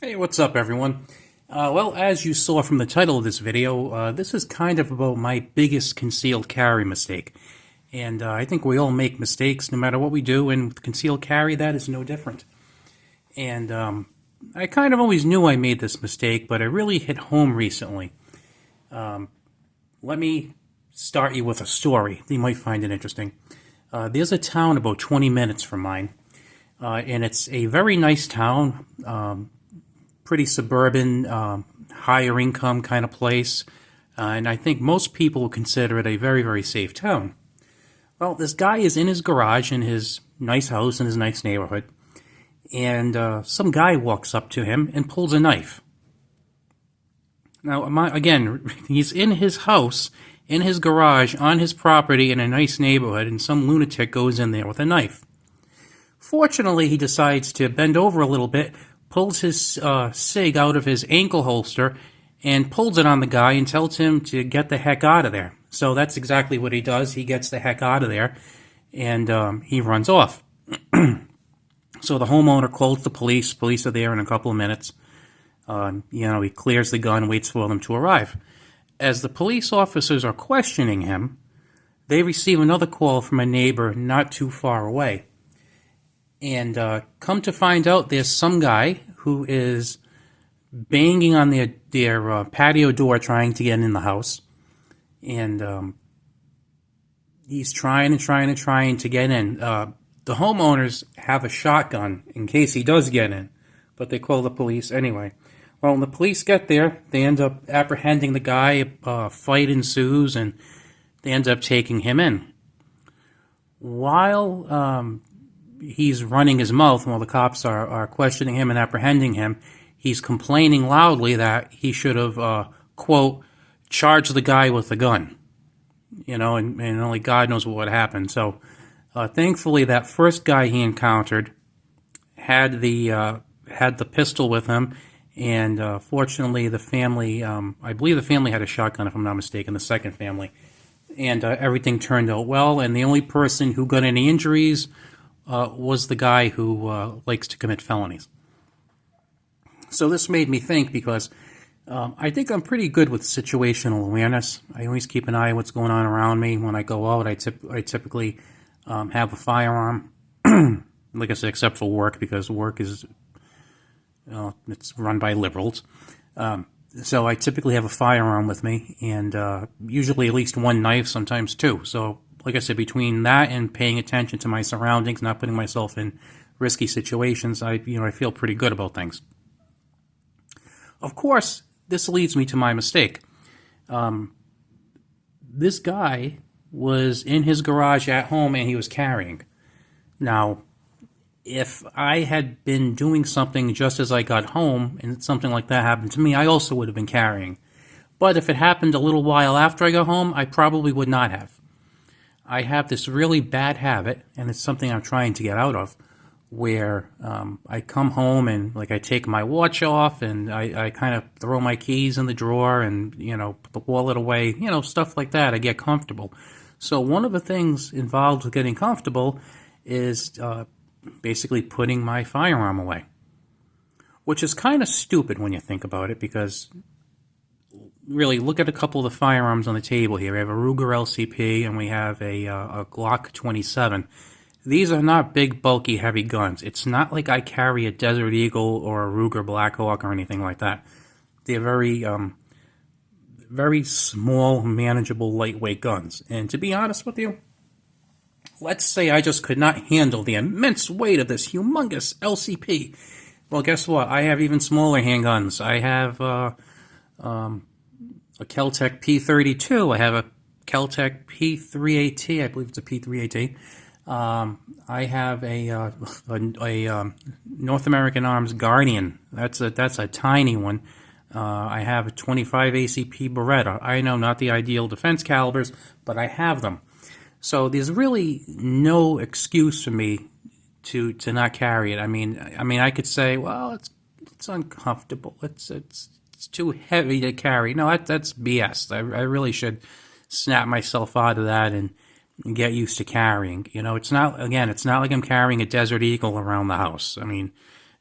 Hey, what's up, everyone? Well, as you saw from the title of this video, this is kind of about my biggest concealed carry mistake. And I think we all make mistakes no matter what we do, and with concealed carry, that is no different. And I kind of always knew I made this mistake, but it really hit home recently. Let me start you with a story. You might find it interesting. There's a town about 20 minutes from mine, and it's a very nice town. Pretty suburban, higher income kind of place. And I think most people would consider it a very, very safe town. Well, this guy is in his garage in his nice house in his nice neighborhood, and some guy walks up to him and pulls a knife. Now, again, he's in his house, in his garage, on his property in a nice neighborhood, and some lunatic goes in there with a knife. Fortunately, he decides to bend over a little bit, pulls his SIG out of his ankle holster, and pulls it on the guy and tells him to get the heck out of there. So that's exactly what he does. He gets the heck out of there, and he runs off. So the homeowner calls the police. Police are there in a couple of minutes. He clears the gun, waits for them to arrive. As the police officers are questioning him, they receive another call from a neighbor not too far away. And come to find out, there's some guy who is banging on their patio door trying to get in the house. And he's trying to get in. The homeowners have a shotgun in case he does get in, but they call the police anyway. Well, when the police get there, they end up apprehending the guy. Fight ensues, and they end up taking him in. While he's running his mouth while the cops are questioning him and apprehending him, he's complaining loudly that he should have, quote, charged the guy with the gun. And only God knows what would happen. So, thankfully, that first guy he encountered had the pistol with him, and fortunately, the family, I believe the family had a shotgun, if I'm not mistaken, the second family, and everything turned out well. And the only person who got any injuries was the guy who likes to commit felonies. So this made me think, because I think I'm pretty good with situational awareness. I always keep an eye on what's going on around me. When I go out, I typically have a firearm. Like I said, except for work, because work is it's run by liberals. So I typically have a firearm with me, and usually at least one knife, sometimes two. So like I said, between that and paying attention to my surroundings, not putting myself in risky situations, I feel pretty good about things. Of course, this leads me to my mistake. This guy was in his garage at home, and he was carrying. Now, if I had been doing something just as I got home and something like that happened to me, I also would have been carrying. But if it happened a little while after I got home, I probably would not have. I have this really bad habit, and it's something I'm trying to get out of, where I come home and I take my watch off, and I kind of throw my keys in the drawer and put the wallet away, stuff like that. I get comfortable. So one of the things involved with getting comfortable is basically putting my firearm away, which is kind of stupid when you think about it, because really, look at a couple of the firearms on the table here. We have a Ruger LCP, and we have a Glock 27. These are not big, bulky, heavy guns. It's not like I carry a Desert Eagle or a Ruger Blackhawk or anything like that. They're very small, manageable, lightweight guns. And to be honest with you, let's say I just could not handle the immense weight of this humongous LCP. Well, guess what? I have even smaller handguns. I have a Kel-Tec P32. I have a Kel-Tec P3AT. I believe it's a P3AT. I have a North American Arms Guardian. That's a tiny one. I have a 25 ACP Beretta. I know, not the ideal defense calibers, but I have them. So there's really no excuse for me to not carry it. I mean, I could say, well, it's uncomfortable. It's too heavy to carry. No, that's BS. I really should snap myself out of that and get used to carrying. It's not like I'm carrying a Desert Eagle around the house. I mean,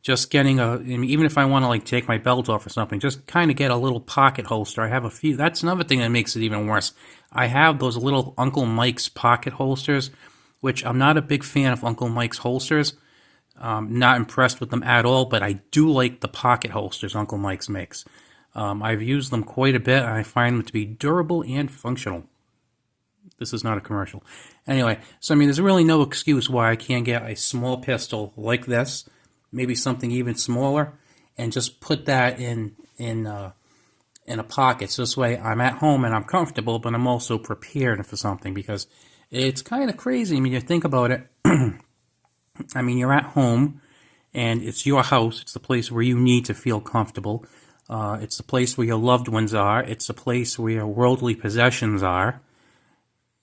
just getting even if I want to like take my belt off or something, just kind of get a little pocket holster. I have a few. That's another thing that makes it even worse. I have those little Uncle Mike's pocket holsters, which I'm not a big fan of Uncle Mike's holsters. Not impressed with them at all, but I do like the pocket holsters Uncle Mike's makes. I've used them quite a bit, and I find them to be durable and functional. This is not a commercial. Anyway, so I mean, there's really no excuse why I can't get a small pistol like this, maybe something even smaller, and just put that in a pocket. So this way I'm at home and I'm comfortable, but I'm also prepared for something, because it's kind of crazy. I mean, you think about it. I mean, you're at home, and it's your house. It's the place where you need to feel comfortable. It's the place where your loved ones are. It's the place where your worldly possessions are.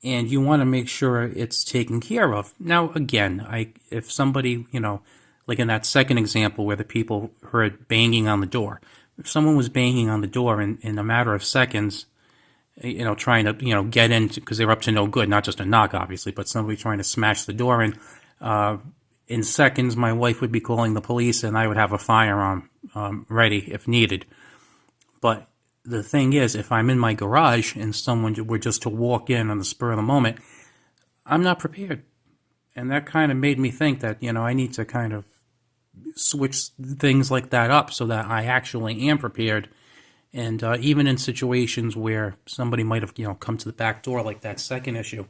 And you want to make sure it's taken care of. Now, again, if somebody, like in that second example where the people heard banging on the door, if someone was banging on the door in a matter of seconds, trying to, get in because they were up to no good, not just a knock, obviously, but somebody trying to smash the door in seconds, my wife would be calling the police, and I would have a firearm ready if needed. But the thing is, if I'm in my garage and someone were just to walk in on the spur of the moment, I'm not prepared. And that kind of made me think that, I need to kind of switch things like that up so that I actually am prepared. And even in situations where somebody might have, come to the back door, like that second issue,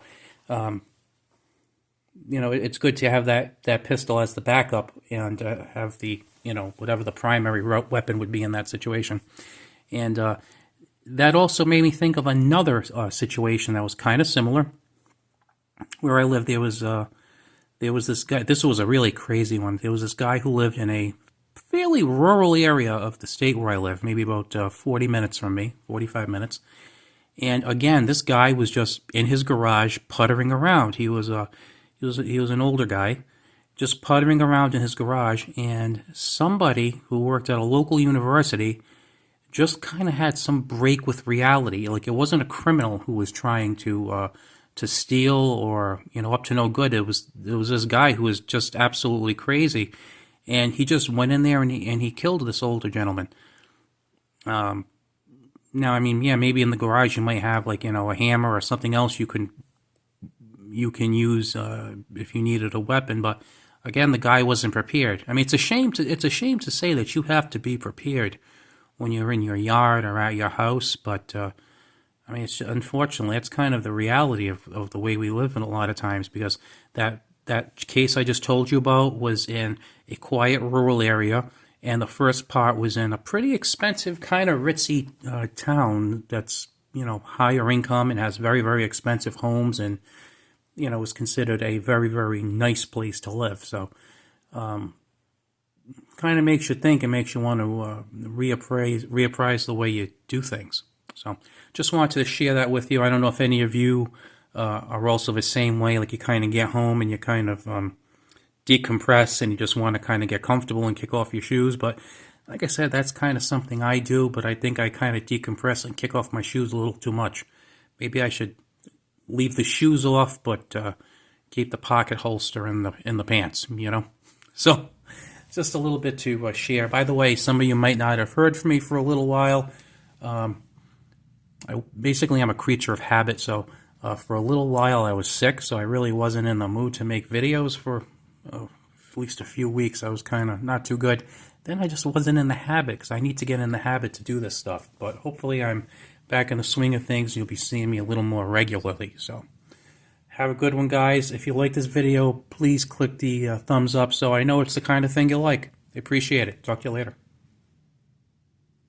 it's good to have that pistol as the backup and have the, whatever the primary weapon would be in that situation. And that also made me think of another situation that was kind of similar. Where I lived, there was this guy. This was a really crazy one. There was this guy who lived in a fairly rural area of the state where I live, maybe about 40 minutes from me, 45 minutes. And again, this guy was just in his garage puttering around. He was an older guy, just puttering around in his garage, and somebody who worked at a local university just kind of had some break with reality. Like, it wasn't a criminal who was trying to steal or, up to no good. It was this guy who was just absolutely crazy, and he just went in there and he killed this older gentleman. Now, I mean, yeah, maybe in the garage you might have like, a hammer or something else you can use if you needed a weapon, but again, the guy wasn't prepared. I mean, it's a shame to say that you have to be prepared when you're in your yard or at your house, but I mean, unfortunately, that's kind of the reality of the way we live in a lot of times, because that case I just told you about was in a quiet rural area, and the first part was in a pretty expensive kind of ritzy town that's, higher income and has very, very expensive homes, and, was considered a very, very nice place to live. So, kind of makes you think and makes you want to reappraise the way you do things. So just wanted to share that with you. I don't know if any of you are also the same way, like you kind of get home and you kind of decompress and you just want to kind of get comfortable and kick off your shoes. But like I said, that's kind of something I do, but I think I kind of decompress and kick off my shoes a little too much. Maybe I should leave the shoes off, but keep the pocket holster in the pants, So just a little bit to share. By the way, some of you might not have heard from me for a little while. I'm a creature of habit, so for a little while I was sick, so I really wasn't in the mood to make videos for at least a few weeks. I was kind of not too good. Then I just wasn't in the habit, because I need to get in the habit to do this stuff. But hopefully I'm back in the swing of things, and you'll be seeing me a little more regularly. So have a good one, guys. If you like this video, please click the thumbs up so I know it's the kind of thing you like. I appreciate it. Talk to you later.